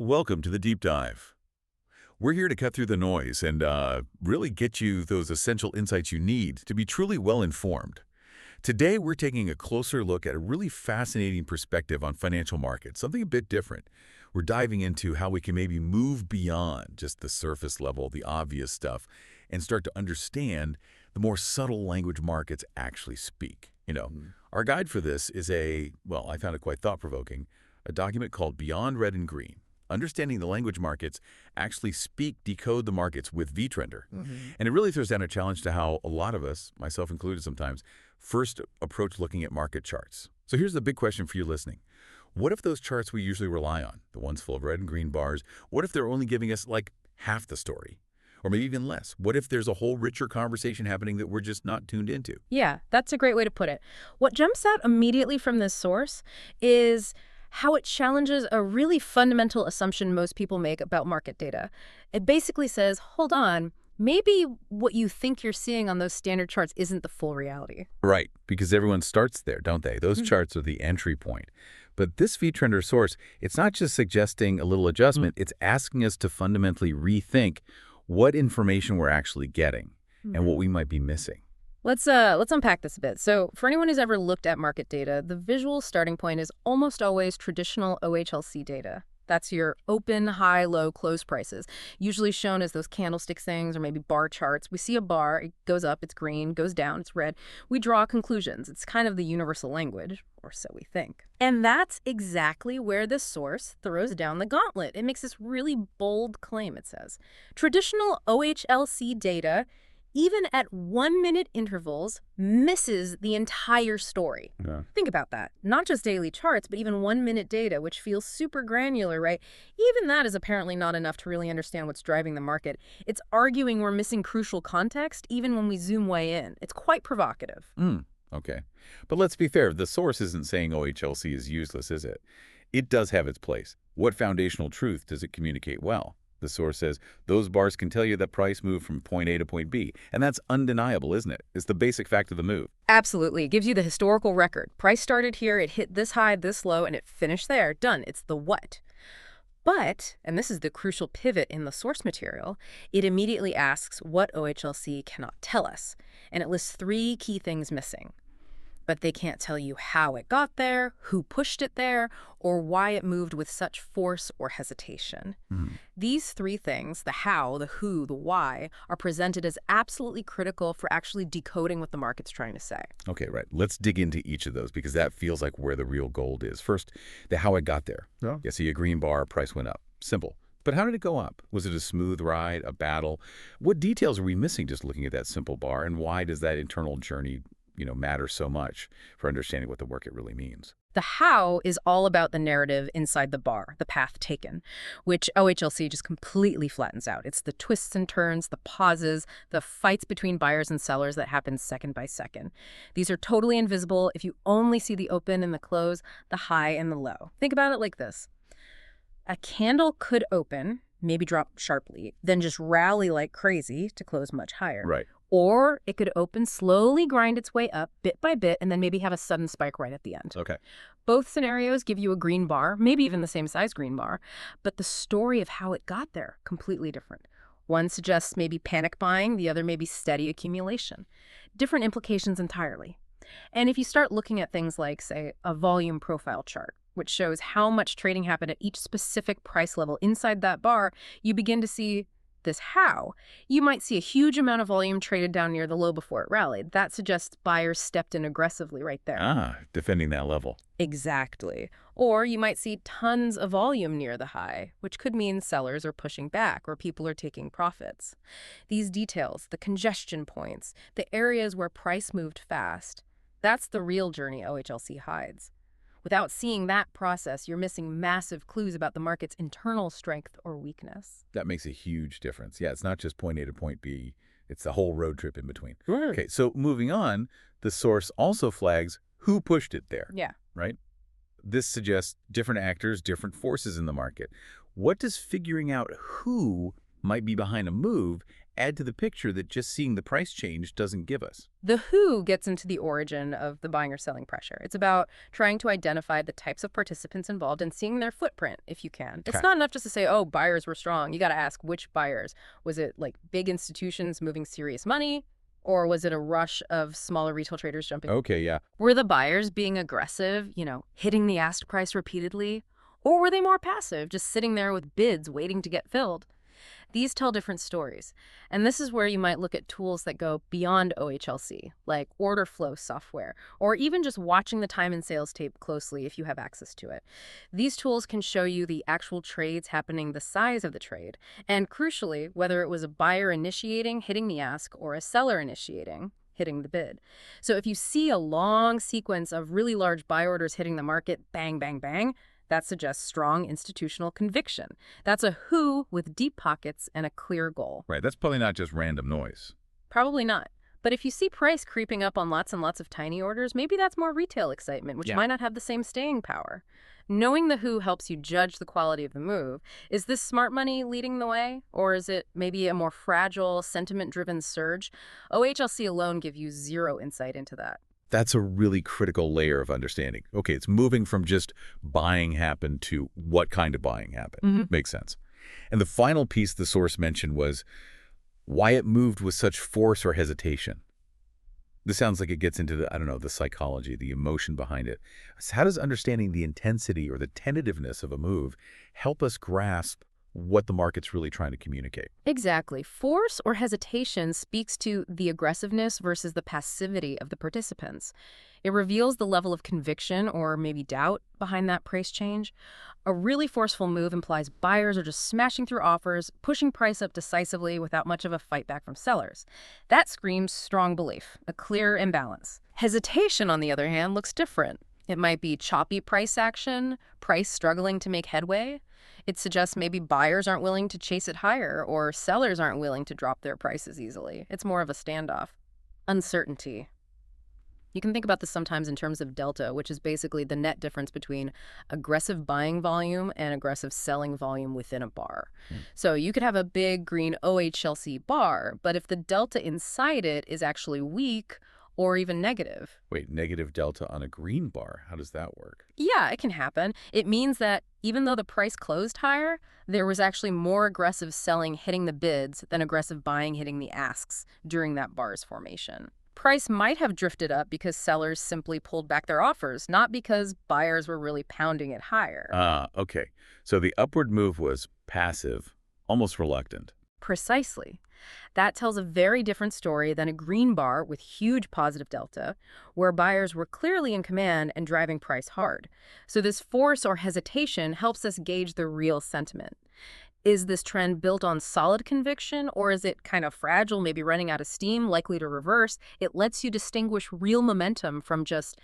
Welcome to the Deep Dive. We're here to cut through the noise and really get you those essential insights you need to be truly well-informed. Today, we're taking a closer look at a really fascinating perspective on financial markets, something a bit different. We're diving into how we can maybe move beyond just the surface level, the obvious stuff, and start to understand the more subtle language markets actually speak. Our guide for this is I found it quite thought-provoking, a document called Beyond Red and Green. Understanding the language markets actually decode the markets with vTrender. And it really throws down a challenge to how a lot of us, myself included sometimes, first approach looking at market charts. So here's the big question for you listening. What if those charts we usually rely on, the ones full of red and green bars, what if they're only giving us like half the story? Or maybe even less? What if there's a whole richer conversation happening that we're just not tuned into? Yeah, that's a great way to put it. What jumps out immediately from this source is how it challenges a really fundamental assumption most people make about market data. It basically says, hold on, maybe what you think you're seeing on those standard charts isn't the full reality. Right, because everyone starts there, don't they? Those charts are the entry point. But this vTrender source, it's not just suggesting a little adjustment, it's asking us to fundamentally rethink what information we're actually getting and what we might be missing. Let's unpack this a bit. So for anyone who's ever looked at market data, the visual starting point is almost always traditional OHLC data. That's your open, high, low, close prices, usually shown as those candlestick things or maybe bar charts. We see a bar, it goes up, it's green, goes down, it's red. We draw conclusions. It's kind of the universal language, or so we think. And that's exactly where this source throws down the gauntlet. It makes this really bold claim, it says. Traditional OHLC data, even at 1-minute intervals, misses the entire story. Yeah. Think about that. Not just daily charts, but even 1-minute data, which feels super granular, right? Even that is apparently not enough to really understand what's driving the market. It's arguing we're missing crucial context even when we zoom way in. It's quite provocative. Okay. But let's be fair, the source isn't saying OHLC is useless, is it? It does have its place. What foundational truth does it communicate well? The source says, those bars can tell you that price moved from point A to point B. And that's undeniable, isn't it? It's the basic fact of the move. Absolutely. It gives you the historical record. Price started here, it hit this high, this low, and it finished there. Done. It's the what. But, and this is the crucial pivot in the source material, it immediately asks what OHLC cannot tell us. And it lists 3 key things missing. But they can't tell you how it got there, who pushed it there, or why it moved with such force or hesitation. These 3 things, the how, the who, the why, are presented as absolutely critical for actually decoding what the market's trying to say. Okay, right. Let's dig into each of those because that feels like where the real gold is. First, the how it got there. Yeah. You see a green bar, price went up. Simple. But how did it go up? Was it a smooth ride, a battle? What details are we missing just looking at that simple bar, and why does that internal journey matter so much for understanding what the market really means? The how is all about the narrative inside the bar, the path taken, which OHLC just completely flattens out. It's the twists and turns, the pauses, the fights between buyers and sellers that happen second by second. These are totally invisible if you only see the open and the close, the high and the low. Think about it like this. A candle could open, maybe drop sharply, then just rally like crazy to close much higher. Right. Or it could open, slowly grind its way up bit by bit, and then maybe have a sudden spike right at the end. Okay. Both scenarios give you a green bar, maybe even the same size green bar, but the story of how it got there, completely different. One suggests maybe panic buying, the other maybe steady accumulation. Different implications entirely. And if you start looking at things like, say, a volume profile chart, which shows how much trading happened at each specific price level inside that bar, you begin to see this how. You might see a huge amount of volume traded down near the low before it rallied. That suggests buyers stepped in aggressively right there. Defending that level. Exactly. Or you might see tons of volume near the high, which could mean sellers are pushing back or people are taking profits. These details, the congestion points, the areas where price moved fast, that's the real journey OHLC hides. Without seeing that process, you're missing massive clues about the market's internal strength or weakness. That makes a huge difference. Yeah, it's not just point A to point B. It's the whole road trip in between. Right. Okay, so moving on, the source also flags who pushed it there. Yeah. Right? This suggests different actors, different forces in the market. What does figuring out who might be behind a move add to the picture that just seeing the price change doesn't give us. The who gets into the origin of the buying or selling pressure. It's about trying to identify the types of participants involved and seeing their footprint, if you can. It's Okay. not enough just to say, oh, buyers were strong. You got to ask which buyers. Was it like big institutions moving serious money? Or was it a rush of smaller retail traders jumping? Okay, yeah. Were the buyers being aggressive, hitting the ask price repeatedly? Or were they more passive, just sitting there with bids waiting to get filled? These tell different stories. And this is where you might look at tools that go beyond OHLC, like order flow software, or even just watching the time and sales tape closely if you have access to it. These tools can show you the actual trades happening, the size of the trade, and crucially, whether it was a buyer initiating, hitting the ask, or a seller initiating, hitting the bid. So if you see a long sequence of really large buy orders hitting the market, bang, bang, bang, that suggests strong institutional conviction. That's a who with deep pockets and a clear goal. Right, that's probably not just random noise. Probably not. But if you see price creeping up on lots and lots of tiny orders, maybe that's more retail excitement, which might not have the same staying power. Knowing the who helps you judge the quality of the move. Is this smart money leading the way? Or is it maybe a more fragile, sentiment-driven surge? OHLC alone gives you zero insight into that. That's a really critical layer of understanding. Okay, it's moving from just buying happened to what kind of buying happened. Makes sense. And the final piece the source mentioned was why it moved with such force or hesitation. This sounds like it gets into the, I don't know, the psychology, the emotion behind it. So how does understanding the intensity or the tentativeness of a move help us grasp what the market's really trying to communicate? Exactly. Force or hesitation speaks to the aggressiveness versus the passivity of the participants. It reveals the level of conviction or maybe doubt behind that price change. A really forceful move implies buyers are just smashing through offers, pushing price up decisively without much of a fight back from sellers. That screams strong belief, a clear imbalance. Hesitation, on the other hand, looks different. It might be choppy price action, price struggling to make headway. It suggests maybe buyers aren't willing to chase it higher or sellers aren't willing to drop their prices easily. It's more of a standoff. Uncertainty. You can think about this sometimes in terms of delta, which is basically the net difference between aggressive buying volume and aggressive selling volume within a bar. So you could have a big green OHLC bar, but if the delta inside it is actually weak or even negative. Wait, negative delta on a green bar. How does that work? Yeah, it can happen. It means that even though the price closed higher, there was actually more aggressive selling hitting the bids than aggressive buying hitting the asks during that bar's formation. Price might have drifted up because sellers simply pulled back their offers, not because buyers were really pounding it higher. Okay. So the upward move was passive, almost reluctant. Precisely. That tells a very different story than a green bar with huge positive delta, where buyers were clearly in command and driving price hard. So this force or hesitation helps us gauge the real sentiment. Is this trend built on solid conviction, or is it kind of fragile, maybe running out of steam, likely to reverse? It lets you distinguish real momentum from just,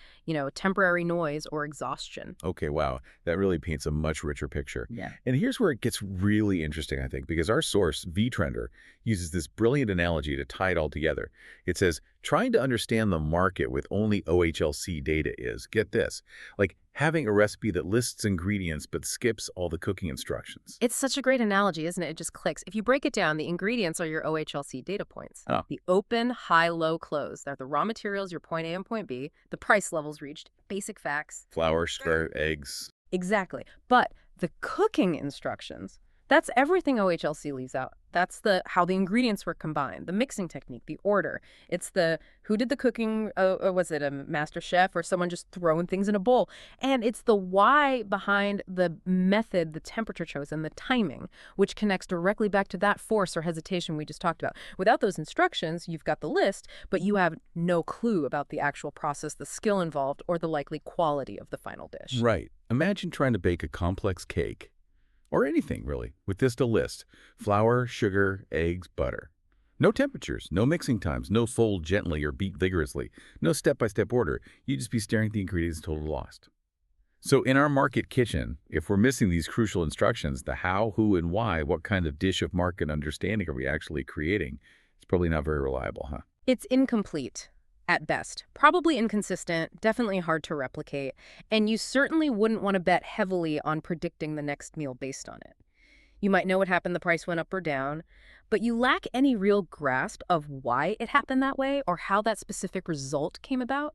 temporary noise or exhaustion. Okay, wow. That really paints a much richer picture. Yeah. And here's where it gets really interesting, I think, because our source, vTrender, uses this brilliant analogy to tie it all together. It says, trying to understand the market with only OHLC data is, get this, like having a recipe that lists ingredients but skips all the cooking instructions. It's such a great analogy, isn't it? It just clicks. If you break it down, the ingredients are your OHLC data points. Oh. The open, high, low, close. They're the raw materials, your point A and point B, the price levels reached, basic facts. Flour, sugar, eggs. Exactly. But the cooking instructions, that's everything OHLC leaves out. That's how the ingredients were combined, the mixing technique, the order. It's the who did the cooking, was it a master chef or someone just throwing things in a bowl? And it's the why behind the method, the temperature chosen, the timing, which connects directly back to that force or hesitation we just talked about. Without those instructions, you've got the list, but you have no clue about the actual process, the skill involved, or the likely quality of the final dish. Right. Imagine trying to bake a complex cake. Or anything, really, with just a list. Flour, sugar, eggs, butter. No temperatures, no mixing times, no fold gently or beat vigorously, no step-by-step order. You'd just be staring at the ingredients totally lost. So in our market kitchen, if we're missing these crucial instructions, the how, who, and why, what kind of dish of market understanding are we actually creating, it's probably not very reliable, huh? It's incomplete. At best. Probably inconsistent, definitely hard to replicate, and you certainly wouldn't want to bet heavily on predicting the next meal based on it. You might know what happened, the price went up or down, but you lack any real grasp of why it happened that way or how that specific result came about.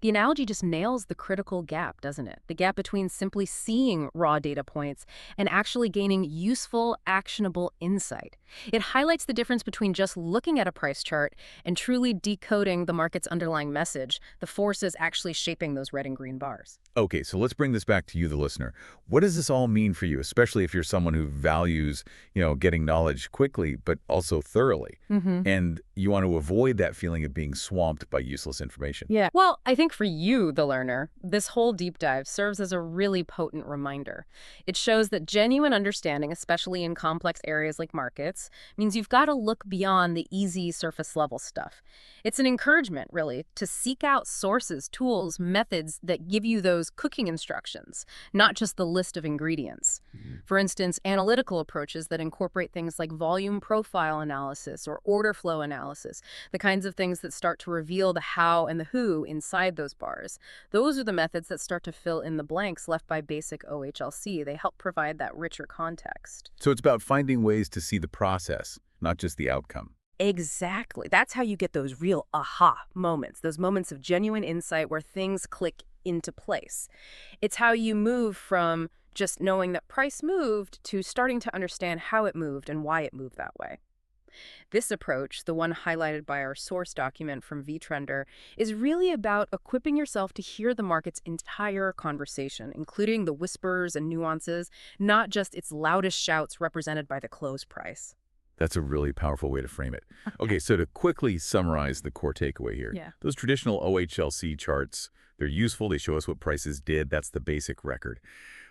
The analogy just nails the critical gap, doesn't it? The gap between simply seeing raw data points and actually gaining useful, actionable insight. It highlights the difference between just looking at a price chart and truly decoding the market's underlying message, the forces actually shaping those red and green bars. Okay, so let's bring this back to you, the listener. What does this all mean for you, especially if you're someone who values, getting knowledge quickly, but also thoroughly, and you want to avoid that feeling of being swamped by useless information? Yeah. Well, I think for you, the learner, this whole deep dive serves as a really potent reminder. It shows that genuine understanding, especially in complex areas like markets, means you've got to look beyond the easy surface level stuff. It's an encouragement, really, to seek out sources, tools, methods that give you those cooking instructions, not just the list of ingredients. For instance, analytical approaches that incorporate things like volume profile analysis or order flow analysis, the kinds of things that start to reveal the how and the who inside those bars. Those are the methods that start to fill in the blanks left by basic OHLC. They help provide that richer context. So it's about finding ways to see the process, not just the outcome. Exactly. That's how you get those real aha moments, those moments of genuine insight where things click into place. It's how you move from just knowing that price moved to starting to understand how it moved and why it moved that way. This approach, the one highlighted by our source document from vTrender, is really about equipping yourself to hear the market's entire conversation, including the whispers and nuances, not just its loudest shouts represented by the close price. That's a really powerful way to frame it. Okay, so to quickly summarize the core takeaway here, Yeah. those traditional OHLC charts, they're useful. They show us what prices did. That's the basic record.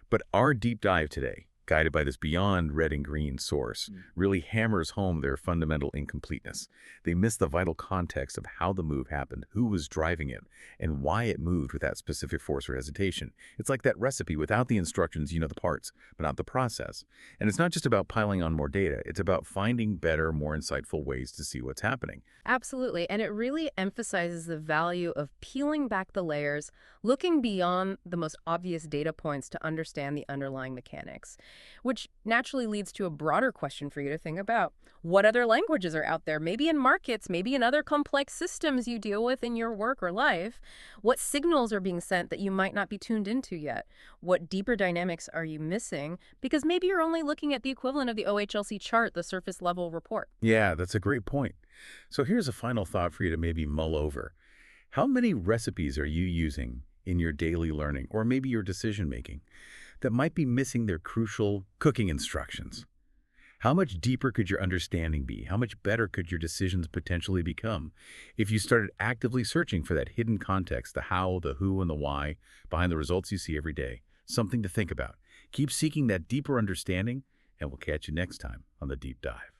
But our deep dive today, guided by this beyond red and green source, really hammers home their fundamental incompleteness. They miss the vital context of how the move happened, who was driving it, and why it moved with that specific force or hesitation. It's like that recipe without the instructions, the parts, but not the process. And it's not just about piling on more data. It's about finding better, more insightful ways to see what's happening. Absolutely. And it really emphasizes the value of peeling back the layers, looking beyond the most obvious data points to understand the underlying mechanics, which naturally leads to a broader question for you to think about. What other languages are out there, maybe in markets, maybe in other complex systems you deal with in your work or life? What signals are being sent that you might not be tuned into yet? What deeper dynamics are you missing? Because maybe you're only looking at the equivalent of the OHLC chart, the surface level report. Yeah, that's a great point. So here's a final thought for you to maybe mull over. How many recipes are you using in your daily learning or maybe your decision-making that might be missing their crucial cooking instructions? How much deeper could your understanding be? How much better could your decisions potentially become if you started actively searching for that hidden context, the how, the who, and the why behind the results you see every day? Something to think about. Keep seeking that deeper understanding, and we'll catch you next time on The Deep Dive.